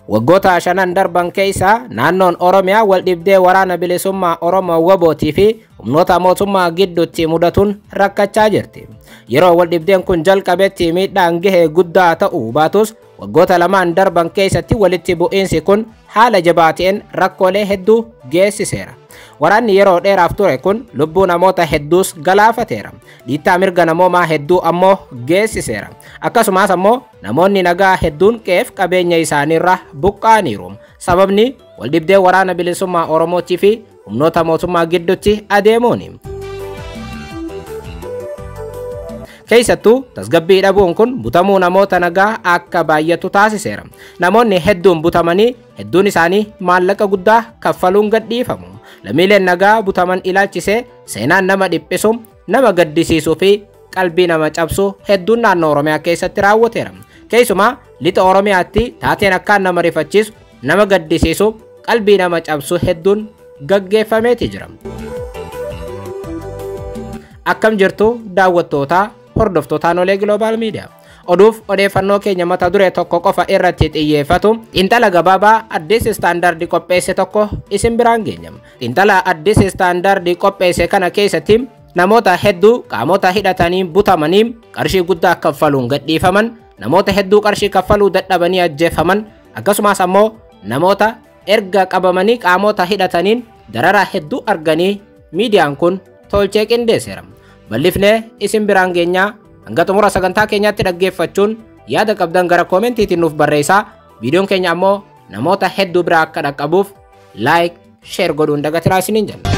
Waggoota shanan darban keessa naannoon Oromiyaa wal dhibdee waraana bilisummaa Oromoo WBOtii fi humnoota mootummaa gidduutti mudatuun rakkachaa jirti. Yeroo wal dhibdeen kun jalqabetti miidhaan gahee guddaa ta'uu baatus waggoota lamaan darban keessatti walitti bu'iinsi kun haala jabaa ta'een rakkoolee hedduu geessiseera. Waraanni yeroo dheeraaf ture kun lubbuu namoota hedduus galaafateera. Dhiittaa mirga namoomaa hedduu ammoo geessiseera. Akkasumas ammoo namoonni nagaa hedduun qe'ee fi qabeenya isaaniirraa buqqa'aniiru. Sababni waldhibdee waraana bilisummaa Oromootii fi humnoota mootummaa gidduutti adeemuuni. Keessattuu tasgabbii dhabuun kun butamuu namoota nagaa akka baay'atu taasiseera. Namoonni hedduun butamanii hedduun isaanii maallaqa guddaa kaffaluun gadhiifamu. Lammiileen nagaa butaman ilaalchisee seenaan nama dhiphisu, nama gaddisiisuu fi qalbii nama cabsu hedduun naannoo Oromiyaa keessatti raawwateera. Keessumaa lixa Oromiyaatti taateen akkaan nama rifachiisu, nama gaddisiisu, qalbii nama cabsu hedduun gaggeeffameeti jira. Akkam jirtu daawwattootaa hordoftoota Nolee Global Media. Oduuf odeeffannoo keenya mata duree tokko qofa irratti xiyyeeffatu xiinxala gabaabaa Addis Standard qopheesse tokko isin biraan geenyam. Xiinxala Addis Standard qopheesse kana keessatti namoota hedduu qaamota hidhatanii butamanii qarshii guddaa kaffaluun gadhiifaman, namoota hedduu qarshii kaffaluu dadhabanii ajjeefaman, akkasumas ammoo namoota erga qabamanii qaamota hidhataniin dararaa hedduu arganii miidiyaan kun tolchee qindeesseera. Bal'ifnee isin biraan geenyaa hanga xumura sagantaa keenyaatti dhaggeeffachuun yaada qabdan gara koomentiitiin nuuf barreessaa. Viidiyoon keenya ammoo namoota hedduu biraa akka dhaqqabuuf like, share godhuun dagatinaa isiniin jenna.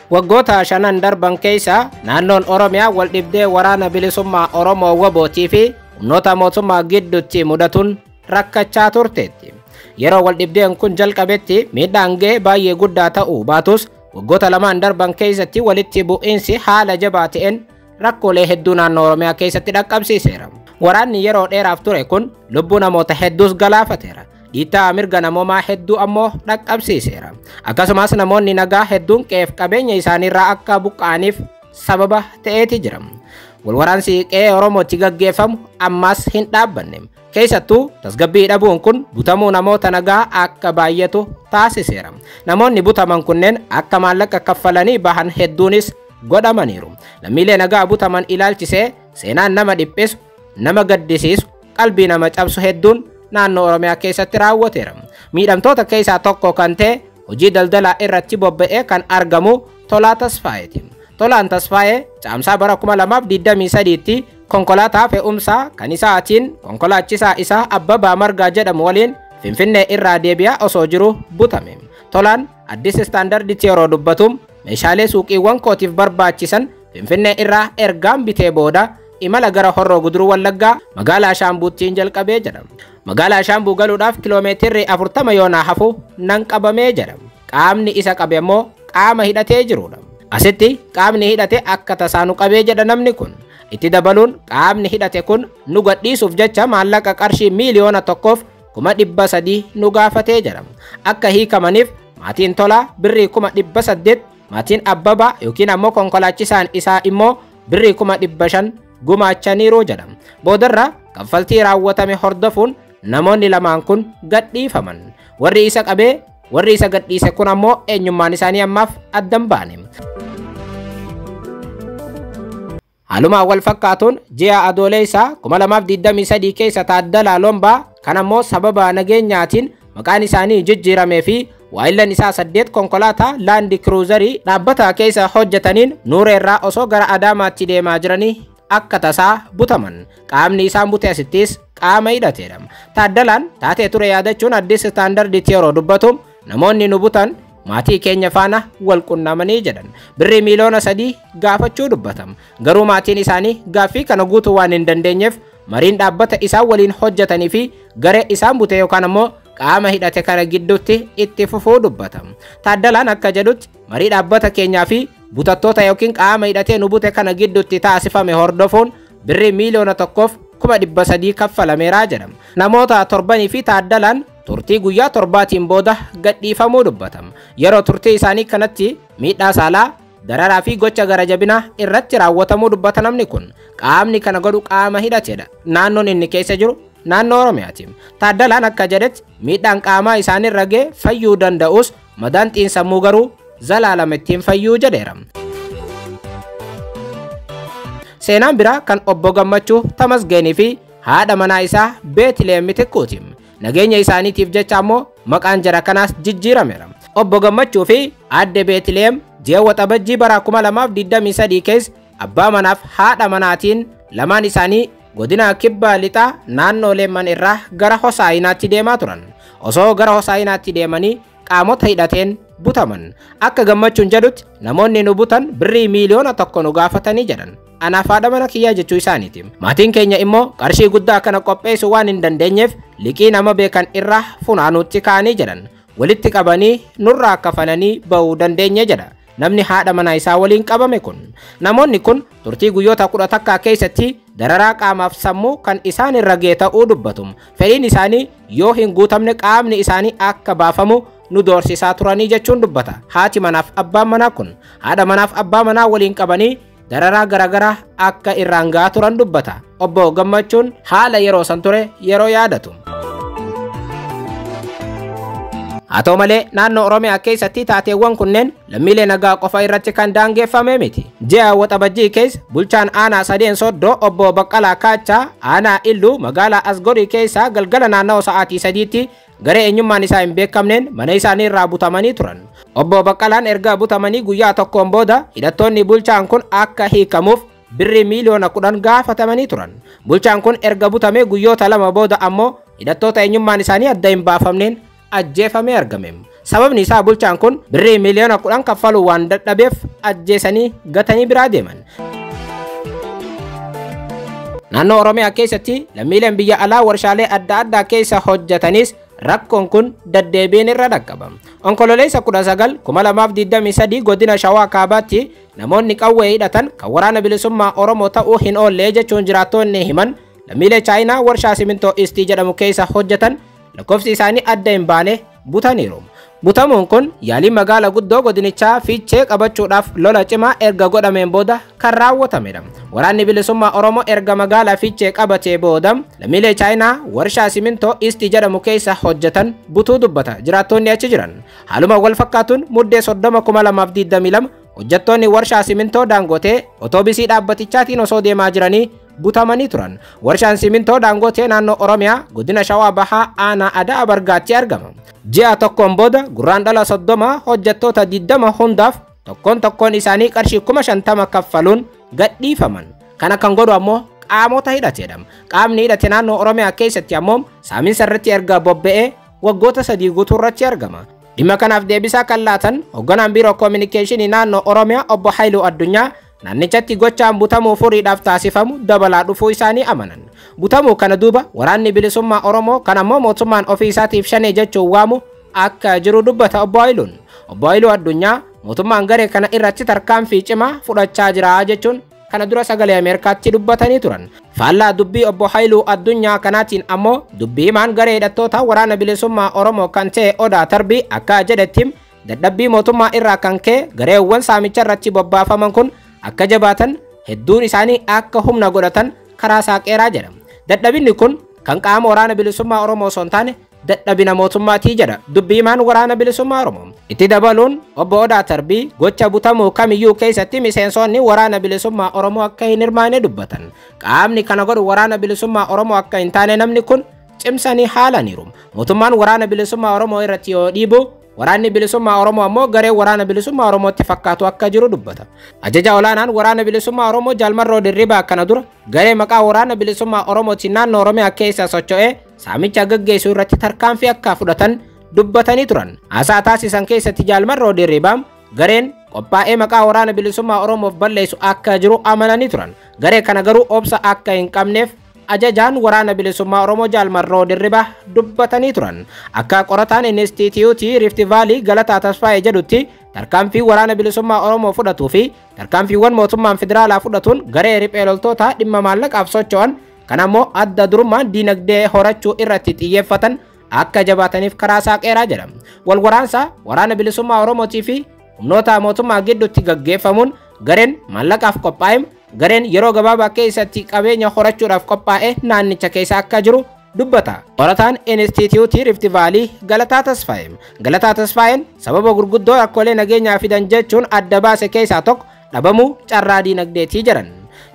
Waggoota shanan darban keessa naannoon Oromiyaa wal dhibdee waraana bilisummaa Oromoo WBOtii fi humnoota mootummaa gidduutti mudatuun rakkachaa turteetti. Yeroo wal dhibdeen kun jalqabetti miidhaan gahee baay'ee guddaa ta'uu baatus waggoota lamaan darban keessatti walitti bu'iinsi haala jabaa ta'een rakkoolee hedduu naannoo Oromiyaa keessatti dhaqqabsiiseera. Waraanni yeroo dheeraaf ture kun lubbuu namoota hedduus galaafateera. Dhiittaa mirga namoomaa hedduu ammoo dhaqqabsiiseera. Akkasumas namoonni nagaa hedduun qe'ee fi qabeenya isaaniirraa akka buqqa'aniif sababa ta'eeti jira. Walwaraansi qe'ee Oromootti gaggeeffamu ammas hin dhaabbanne. Keessattuu tasgabbii dhabuun kun butamuu namoota nagaa akka baay'atu taasiseera. Namoonni butaman kunneen akka maallaqa kaffalanii bahan hedduunis godhamaniiru. Lammiilee nagaa butaman ilaalchisee seenaan nama dhiphisu, nama gaddisiisu, qalbii nama cabsu hedduun naannoo Oromiyaa keessatti raawwateera. Miidhamtoota keessaa tokko kan ta'e hojii daldalaa irratti bobba'ee kan argamu Tolaa Tasfaayeeti. Tolaan Tasfaayee caamsaa bara 2023tti konkolaataa fe'umsaa kan isaatiin konkolaachisaa isaa Abbabaa Margaa jedhamu waliin Finfinnee irraa deebi'aa osoo jiru butame. Tolaan Addis Standarditti yeroo dubbatu meeshaalee suuqiiwwan kootiif barbaachisan Finfinnee irraa ergaan bitee booda imala gara Horroo Guduruu Wallaggaa magaalaa Shaambuuttiin jalqabee jedha. Magaalaa Shaambuu galuudhaaf kiloomeetirri 40 yoonaa hafu nan qabamee jedha. Qaamni isa qabe ammoo qaama hidhatee jirudha. Asitti qaamni hidhate akka tasaa nu qabee jedha namni kun. Itti dabaluun qaamni hidhate kun nu gadhiisuuf jecha maallaqa qarshii miliyoona tokkoof 300,000 nu gaafatee jedha. Akka hiikamaniif maatiin Tolaa birrii 800,000, maatiin Abbabaa yookiin ammoo konkolaachisaan isaa immoo birrii 500,000 gumaachaniiru jedha. Boodarra kaffaltii raawwatame hordofuun namoonni lamaan kun gadhiifaman. Warri isa qabee warri isa gadhiise kun ammoo eenyummaan isaanii ammaaf addan baane. Haaluma wal fakkaatuun ji'a adoolessaa 2023 keessa Taaddalaa Lombaa kan ammoo sababa nageenyaatiin maqaan isaanii jijjiiramee fi waayillan isaa 8 konkolaataa Land Cruiserii dhaabbata keessa hojjetaniin Nuureerraa osoo gara Adaamaatti deemaa jiranii akka tasaa butaman. Qaamni isaan bute asittis qaama hidhateedha. Taaddalaan taatee ture yaadachuun Addis Standarditti yeroo dubbatu namoonni nu butan maatii keenya faana wal qunnamanii jedhan. Birrii miliyoona 3 gaafachuu dubbatam. Garuu maatiin isaanii gaaffii kana guutuu waan hin dandeenyeef mariin dhaabbata isaan waliin hojjetanii fi garee isaan bute yookaan ammoo qaama hidhate kana gidduutti itti fufuu dubbatam. Taaddalaan akka jedhutti marii dhaabbata keenyaa fi butattoota yookiin qaama hidhatee nu bute kana gidduutti taasifame hordofuun birrii miliyoona 1,300,000 kaffalameeraa jedhama. Namoota torbanii fi Taaddalaan turtii guyyaa 7tiin booda gadhiifamuu dubbatam. Yeroo turtii isaanii kanatti miidhaa saalaa, dararaa fi gocha gara jabinaa irratti raawwatamuu dubbata namni kun. qaamni kana godhu qaama hidhatedha. Naannoon inni keessa jiru naannoo Oromiyaati. Taaddalaan akka jedhetti miidhaan qaamaa isaanirra ga'e fayyuu danda'us madaan xiinsammuu garuu zalaalama ittiin fayyuu jedheera. Seenaan biraa kan obbo Gammachuu Tamasgeenii fi haadha manaa isaa Beetlehem Mitikkuuti. Nageenya isaaniitiif jecha ammoo maqaan jara kanaas jijjiirameera. Obbo Gammachuu fi aadde Beetlehem ji'a waxabajjii bara 2023 keessa abbaa manaaf haadha manaatiin lamaan isaanii godina Kibba Lixaa naannoo Leemman irraa gara Hosaayinaatti deemaa turan. Osoo gara Hosaayinaatti deemanii qaamota hidhateen butaman. Akka Gammachuun jedhutti namoonni nu butan birrii miliyoona 1 nu gaafatanii jedhan. Anaaf haadha mana kiyyaa jechuu isaaniiti. Maatiin keenya immoo qarshii guddaa kana qopheessu waan hin dandeenyeef liqii nama beekan irraa funaanuutti kaanii jedhan. Walitti qabanii nurraa kafalanii ba'uu dandeenye jedha namni haadha manaa isaa waliin qabame kun. Namoonni kun turtii guyyoota 10 keessatti dararaa qaamaaf sammuu kan isaan irra ga'e ta'uu dubbatu. Fedhiin isaanii yoo hin guutamne qaamni isaanii akka baafamu nu doorsisaa turanii jechuun dubbata. Haati manaaf abbaan manaa kun haadha manaaf abbaa manaa waliin qabanii dararaa garaagaraa akka irraan ga'aa turan dubbata. Obbo Gammachuun haala yeroo san ture yeroo yaadatu. Haa ta'u malee naannoo Oromiyaa keessatti taateewwan kunneen lammiilee nagaa qofa irratti kan daangeffame miti. Ji'a waxabajjii keessa bulchaan aanaa Sadeen Soddoo obbo Baqqalaa Kaachaa aanaa Illuu magaalaa Asgorii keessaa galgala naannoo sa'aatii 3tti garee eenyummaan isaa hin beekamneen mana isaanii irraa butamanii turan. Obbo Baqqalaan erga butamanii guyyaa tokkoon booda hidhattoonni bulchaan kun akka hiikamuuf birrii miliyoona 10 gaafatamanii turan. Bulchaan kun erga butamee guyyoota 2 booda ammoo hidhattoota eenyummaan isaanii adda hin baafamneen ajjeefamee argame. Sababni isaa bulchaan kun birrii miliyoona 10 kaffaluu waan dadhabeef ajjeesanii gatanii biraa deeman. Naannoo Oromiyaa keessatti lammiileen biyya alaa warshaalee adda addaa keessa hojjetanis rakkoon kun deddeebiin irra dhaqqaba. Onkololeessa 19 2023 godina Shawaa Kaabaatti namoonni qawwee hidhatan kan waraana bilisummaa Oromoo ta'uu hin oolle jechuun jiraattonni himan lammiilee Chaayinaa warshaa simintoo Istii jedhamu keessa hojjetan lakkoofsi isaanii adda hin baane butaniiru. Butamuun kun yaalii magaalaa guddoo godinichaa Fiichee qabachuudhaaf lola cimaa erga godhameen booda kan raawwatamedha. Waraanni bilisummaa Oromoo erga magaalaa Fiichee qabatee booda lammiilee Chaayinaa warshaa simintoo Istii jedhamu keessa hojjetan butuu dubbata jiraattonni achi jiran. Haaluma wal fakkaatuun muddee 30 2022 hojjettoonni warshaa simintoo Daangotee otoobisii dhaabbatichaatiin osoo deemaa jiranii butamanii turan. Warshaan simintoo Daangotee naannoo Oromiyaa godina Shawaa Bahaa aanaa Adaa Bargaatti argama. Ji'a tokkoon booda gurraandhala 30 hojjettoota 20 hundaaf tokkoon isaanii qarshii 50,000 kaffaluun gadhiifaman. Kana kan godhu ammoo qaamota hidhatedha. Qaamni hidhate naannoo Oromiyaa keessatti ammoo saamiinsa irratti erga bobba'ee waggoota 3 guutuu irratti argama. Dhimma kanaaf deebisaa kan laatan hoogganaan biiroo koominikeeshinii naannoo Oromiyaa obbo Haayiluu Addunyaa naannichatti gochaan butamuu furiidhaaf taasifamu dabalaa dhufuu isaanii amanan. Butamuu kana duuba waraanni bilisummaa Oromoo kan ammoo mootummaan ofii isaatiif shanee jechuun waamu akka jiru dubbata obbo Haayiluun. Obbo Haayiluu Addunyaa mootummaan garee kana irratti tarkaanfii cimaa fudhachaa jira jechuun kana dura sagalee Ameerikaatti dubbatanii turan. Faallaa dubbii obbo Haayiluu Addunyaa kanaatiin ammoo dubbii himaan garee hidhattoota waraana bilisummaa Oromoo kan ta'e Odaa Tarbii akka jedhetti dadhabbii mootummaa irraa kan ka'e gareewwan saamicha irratti bobbaafaman kun akka jabaatan hedduun isaanii akka humna godhatan karaa saaqeeraa jedha. Dadhabinni kun kan qaama waraana bilisummaa Oromoo osoo hin taane dadhabina mootummaatii jedha dubbii himaan waraana bilisummaa Oromoo. Itti dabaluun obbo Odaa Tarbii gocha butamuu kamiyyuu keessatti miseensonni waraana bilisummaa Oromoo akka hin hirmaanne dubbatan. Qaamni kana godhu waraana bilisummaa Oromoo akka hin taane namni kun cimsanii haalaniiru. Mootummaan waraana bilisummaa Oromoo irratti yoo dhiibu waraanni bilisummaa Oromoo ammoo garee waraana bilisummaa Oromootti fakkaatu akka jiru dubbata. Ajaja olaanaan waraana bilisummaa Oromoo Jaalmarroo Dirribaa kana dura garee maqaa waraana bilisummaa Oromootiin naannoo Oromiyaa keessa socho'ee saamicha gaggeessuu irratti tarkaanfii akka fudhatan dubbatanii turan. Haasaa taasisan keessatti Jaalmarroo Dirribaan gareen qophaa'ee maqaa waraana bilisummaa Oromoof balleessu akka jiru amananii turan. Garee kana garuu obsa akka hin qabneef ajajaan waraana bilisummaa Oromoo Jaalmarroo Dirribaa dubbatanii turan. Akka qorataan Inistituutii Rift Valley Galataa Tasfaayee jedhutti tarkaanfii waraana bilisummaa Oromoo fudhatuu fi tarkaanfiiwwan mootummaan federaalaa fudhatuun garee riphee loltoota dhimma maallaqaaf socho'an kan ammoo adda durummaan diinagdee horachuu irratti xiyyeeffatan akka jabaataniif karaa saaqeeraa jedha. Wal waraansa waraana bilisummaa Oromootii fi humnoota mootummaa gidduutti gaggeeffamuun gareen maallaqaaf qophaa'e gareen yeroo gabaabaa keessatti qabeenya horachuudhaaf qophaa'e naannicha keessa akka jiru dubbata. Qorataan Instituutii Rift Valley Galataa Tasfaayeen sababa gurguddoo rakkoolee nageenyaa fidan jechuun adda baase keessaa tokko dhabamuu carraa diinagdeetii jiran.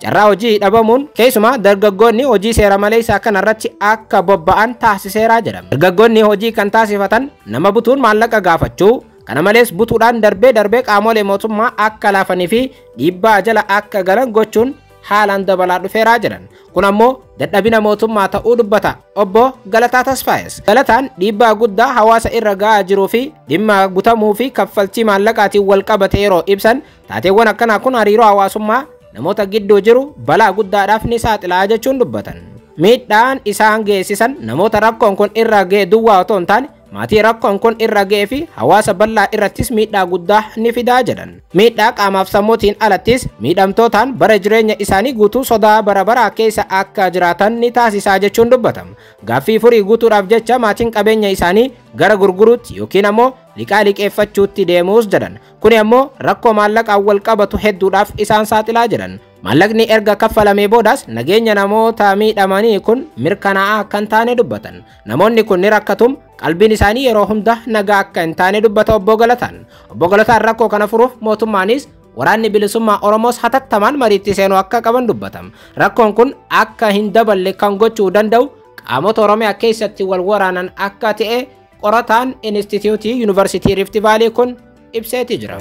Carraa hojii dhabamuun keessumaa dargaggoonni hojii seera maleessaa kanarratti akka bobba'an taasiseera jedhama. Dargaggoonni hojii kan taasifatan nama butuun maallaqa gaafachuu, kana malees butuudhaan darbee qaamolee mootummaa akka laafanii fi dhiibbaa jala akka galan gochuun haalaan dabalaa dhufeeraa jedhan. Kun ammoo dadhabina mootummaa ta'uu dubbata obbo Galataa Tasfaayes. Galataan dhiibbaa guddaa hawaasa irra ga'aa jiruu fi dhimma butamuu fi kaffaltii maallaqaatiin wal qabate yeroo ibsan taateewwan akkanaa kun hariiroo hawaasummaa namoota gidduu jiru balaa guddaadhaaf ni saaxilaa jechuun dubbatan. Miidhaan isaan geessisan namoota rakkoon kun irra ga'e duwwaa otoo hin taane maatii rakkoon kun irra ga'ee fi hawaasa bal'aa irrattis miidhaa guddaa ni fidaa jedhan. Miidhaa qaamaaf sammuutiin alattis miidhamtootaan bara jireenya isaanii guutuu sodaa bara baraa keessa akka jiraatan ni taasisaa jechuun dubbatama. Gaaffii furii guutuudhaaf jecha maatiin qabeenya isaanii gara gurguruutti yookiin ammoo liqaa liqeeffachuutti deemuus jedhan. Kuni ammoo rakkoo maallaqaan wal qabatu hedduudhaaf isaan saaxilaa jedhan. Maallaqni erga kaffalamee boodas nageenya namoota miidhamanii kun mirkanaa'aa kan taane dubbatan. Namoonni kun ni rakkatum qalbiin isaanii yeroo hunda nagaa akka hin taane dubbata obbo Galataan. Obbo Galataan rakkoo kana furuuf mootummaanis waraanni bilisummaa Oromoos hatattamaan mariitti seenuu akka qaban dubbatam. Rakkoon kun akka hin daballe kan gochuu danda'u qaamota Oromiyaa keessatti wal waraanan akka ta'e qorataan Instituutii Yuunivarsiitii Rift Valley kun ibseetii jira.